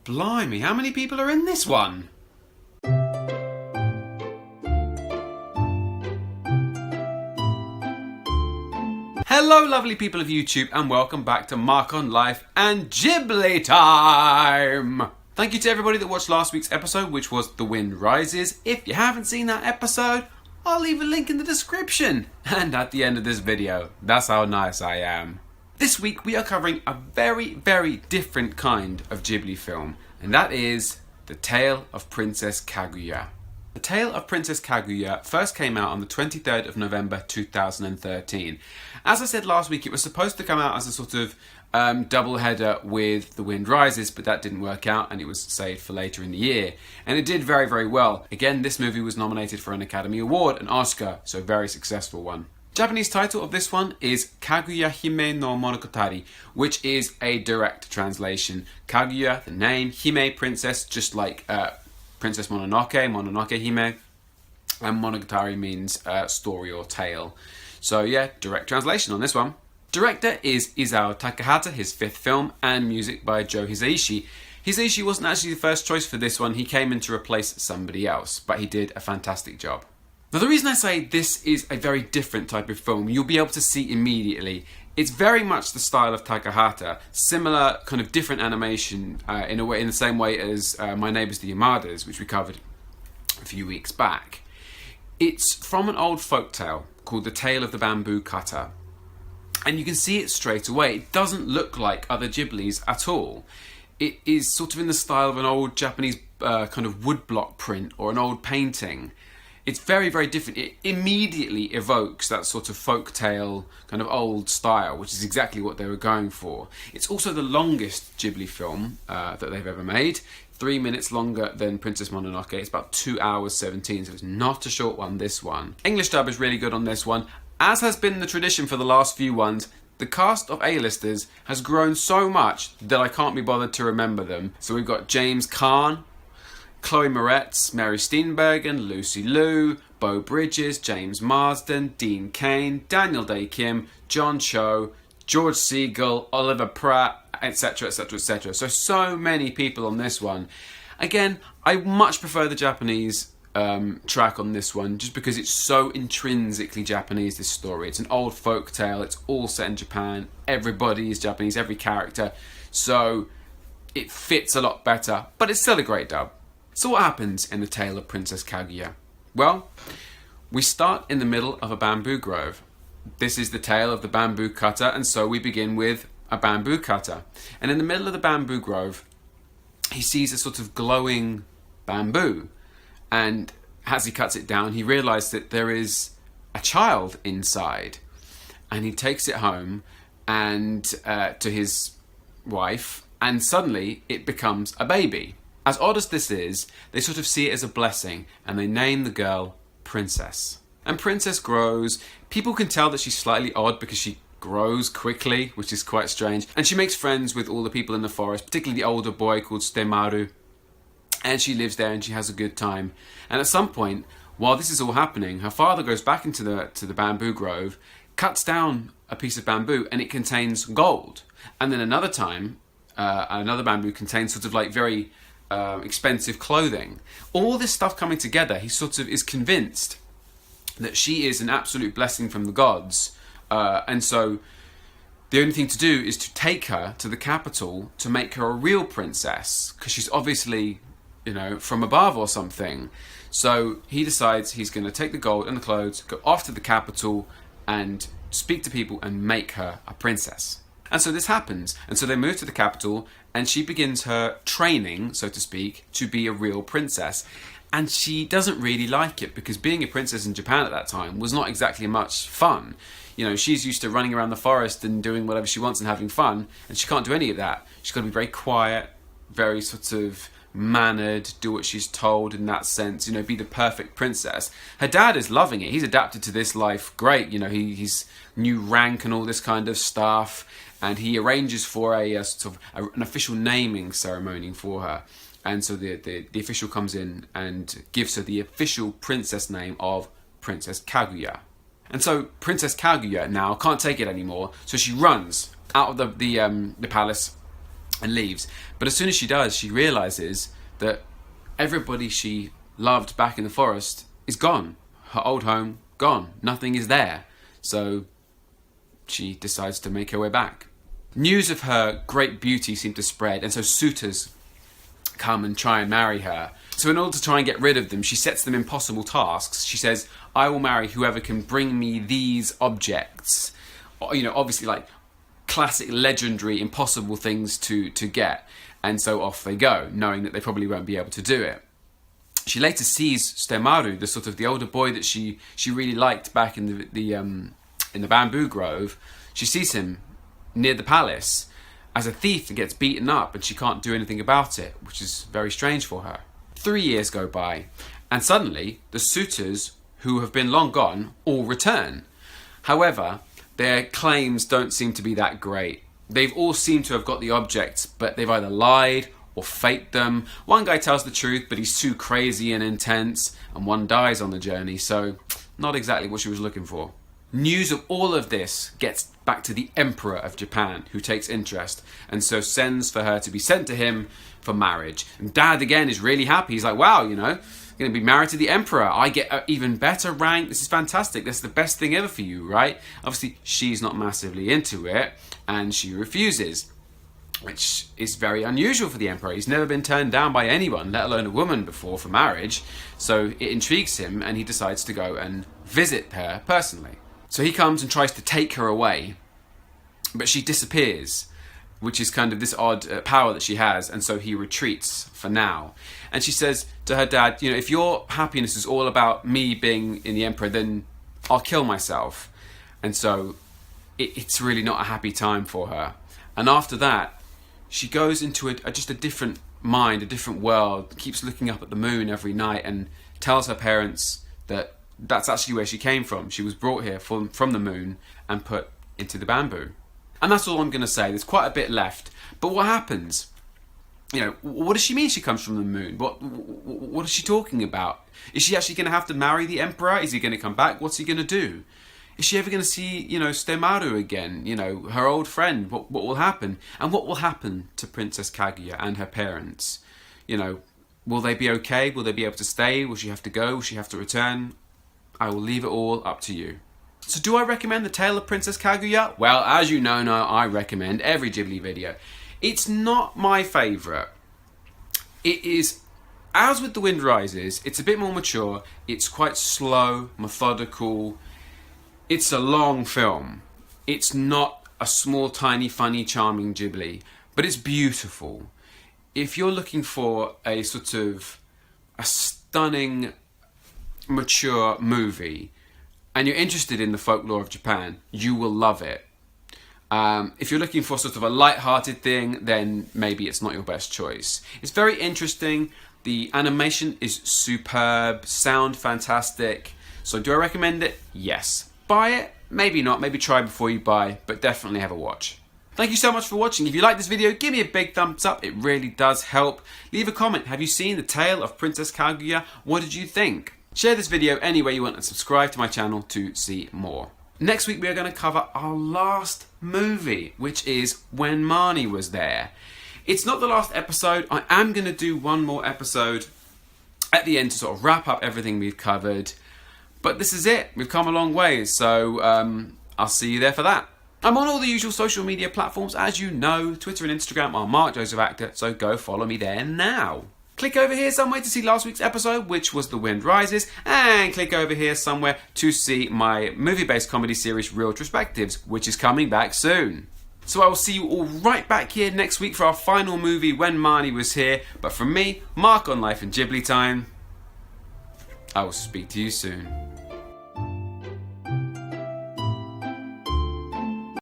Blimey, how many people are in this one? Hello lovely people of YouTube and welcome back to Mark on Life and GhibliTime! Thank you to everybody that watched last week's episode, which was The Wind Rises. If you haven't seen that episode, I'll leave a link in the description and at the end of this video. That's how nice I am. This week we are covering a very, very different kind of Ghibli film, and that is The Tale of Princess Kaguya. The Tale of Princess Kaguya first came out on the 23rd of November 2013. As I said last week, it was supposed to come out as a sort of double-header with The Wind Rises, but that didn't work out and it was saved for later in the year. And it did very, very well. Again, this movie was nominated for an Academy Award, an Oscar, so a very successful one. Japanese title of this one is Kaguya Hime no Monogatari, which is a direct translation. Kaguya, the name, Hime, princess, just like Princess Mononoke, Mononoke Hime, and Monogatari means story or tale. So yeah, direct translation on this one. Director is Isao Takahata, his fifth film, and music by Joe Hisaishi. Hisaishi wasn't actually the first choice for this one, he came in to replace somebody else, but he did a fantastic job. Now the reason I say this is a very different type of film, you'll be able to see immediately. It's very much the style of Takahata, similar kind of different animation in the same way as My Neighbours the Yamadas, which we covered a few weeks back. It's from an old folktale called The Tale of the Bamboo Cutter. And you can see it straight away. It doesn't look like other Ghiblis at all. It is sort of in the style of an old Japanese kind of woodblock print or an old painting. It's very, very different. It immediately evokes that sort of folktale kind of old style, which is exactly what they were going for. It's also the longest Ghibli film that they've ever made. 3 minutes longer than Princess Mononoke. It's about 2 hours 17, so it's not a short one, this one. English dub is really good on this one. As has been the tradition for the last few ones, the cast of A-listers has grown so much that I can't be bothered to remember them. So we've got James Caan, Chloe Moretz, Mary Steenburgen, Lucy Liu, Beau Bridges, James Marsden, Dean Cain, Daniel Day-Kim, John Cho, George Segal, Oliver Pratt, etc, etc, etc. So many people on this one. Again, I much prefer the Japanese track on this one, just because it's so intrinsically Japanese, this story. It's an old folk tale, it's all set in Japan, everybody is Japanese, every character, so it fits a lot better, but it's still a great dub. So what happens in The Tale of Princess Kaguya? Well, we start in the middle of a bamboo grove. This is the tale of the bamboo cutter, and so we begin with a bamboo cutter. And in the middle of the bamboo grove, he sees a sort of glowing bamboo. And as he cuts it down, he realizes that there is a child inside. And he takes it home and to his wife, and suddenly it becomes a baby. As odd as this is, they sort of see it as a blessing, and they name the girl Princess. And Princess grows. People can tell that she's slightly odd because she grows quickly, which is quite strange. And she makes friends with all the people in the forest, particularly the older boy called Stemaru. And she lives there and she has a good time. And at some point, while this is all happening, her father goes back into the bamboo grove, cuts down a piece of bamboo, and it contains gold. And then another time, another bamboo contains sort of like very expensive clothing. All this stuff coming together, he sort of is convinced that she is an absolute blessing from the gods. And so the only thing to do is to take her to the capital to make her a real princess, because she's obviously, you know, from above or something. So he decides he's going to take the gold and the clothes, go off to the capital and speak to people and make her a princess. And so this happens. And so they move to the capital and she begins her training, so to speak, to be a real princess. And she doesn't really like it, because being a princess in Japan at that time was not exactly much fun. You know, she's used to running around the forest and doing whatever she wants and having fun, and she can't do any of that. She's got to be very quiet, very sort of mannered, do what she's told in that sense, you know, be the perfect princess. Her dad is loving it. He's adapted to this life great, you know, he's new rank and all this kind of stuff, and he arranges for a sort of an official naming ceremony for her. And so the official comes in and gives her the official princess name of Princess Kaguya. And so Princess Kaguya now can't take it anymore, so she runs out of the palace and leaves. But as soon as she does, she realizes that everybody she loved back in the forest is gone. Her old home, gone. Nothing is there. So she decides to make her way back. News of her great beauty seemed to spread, and so suitors come and try and marry her. So in order to try and get rid of them, she sets them impossible tasks. She says, I will marry whoever can bring me these objects. You know, obviously like classic, legendary, impossible things to get. And so off they go, knowing that they probably won't be able to do it. She later sees Stemaru, the sort of the older boy that she really liked back in the bamboo grove. She sees him near the palace as a thief and gets beaten up, and she can't do anything about it, which is very strange for her. 3 years go by, and suddenly the suitors who have been long gone all return. However, their claims don't seem to be that great. They've all seemed to have got the objects, but they've either lied or faked them. One guy tells the truth, but he's too crazy and intense, and one dies on the journey, so not exactly what she was looking for. News of all of this gets back to the Emperor of Japan, who takes interest, and so sends for her to be sent to him for marriage. And Dad, again, is really happy. He's like, wow, you know, you're going to be married to the Emperor. I get an even better rank. This is fantastic. This is the best thing ever for you, right? Obviously, she's not massively into it, and she refuses, which is very unusual for the Emperor. He's never been turned down by anyone, let alone a woman, before for marriage. So it intrigues him, and he decides to go and visit her personally. So he comes and tries to take her away, but she disappears, which is kind of this odd power that she has, and so he retreats for now. And she says to her dad, you know, if your happiness is all about me being in the Emperor, then I'll kill myself. And so it's really not a happy time for her. And after that, she goes into just a different mind, a different world, keeps looking up at the moon every night, and tells her parents that that's actually where she came from. She was brought here from the moon and put into the bamboo. And that's all I'm going to say. There's quite a bit left. But what happens? You know, what does she mean she comes from the moon? What is she talking about? Is she actually going to have to marry the Emperor? Is he going to come back? What's he going to do? Is she ever going to see, you know, Stemaru again? You know, her old friend? What will happen? And what will happen to Princess Kaguya and her parents? You know, will they be okay? Will they be able to stay? Will she have to go? Will she have to return? I will leave it all up to you. So do I recommend The Tale of Princess Kaguya? Well, as you know now, I recommend every Ghibli video. It's not my favourite. It is, as with The Wind Rises, it's a bit more mature. It's quite slow, methodical. It's a long film. It's not a small, tiny, funny, charming Ghibli, but it's beautiful. If you're looking for a sort of a stunning, mature movie, and you're interested in the folklore of Japan, you will love it. If you're looking for sort of a light-hearted thing, then maybe it's not your best choice. It's very interesting. The animation is superb, sound fantastic. So do I recommend it? Yes. Buy it? Maybe not. Maybe try before you buy, but definitely have a watch. Thank you so much for watching. If you like this video, give me a big thumbs up. It really does help. Leave a comment. Have you seen The Tale of Princess Kaguya? What did you think? Share this video any way you want and subscribe to my channel to see more. Next week we are going to cover our last movie, which is When Marnie Was There. It's not the last episode. I am going to do one more episode at the end to sort of wrap up everything we've covered. But this is it. We've come a long way, so I'll see you there for that. I'm on all the usual social media platforms, as you know. Twitter and Instagram are Mark Joseph Actor, so go follow me there now. Click over here somewhere to see last week's episode, which was The Wind Rises, and click over here somewhere to see my movie-based comedy series, Real Retrospectives, which is coming back soon. So I will see you all right back here next week for our final movie, When Marnie Was Here. But from me, Mark on Life and GhibliTime, I will speak to you soon.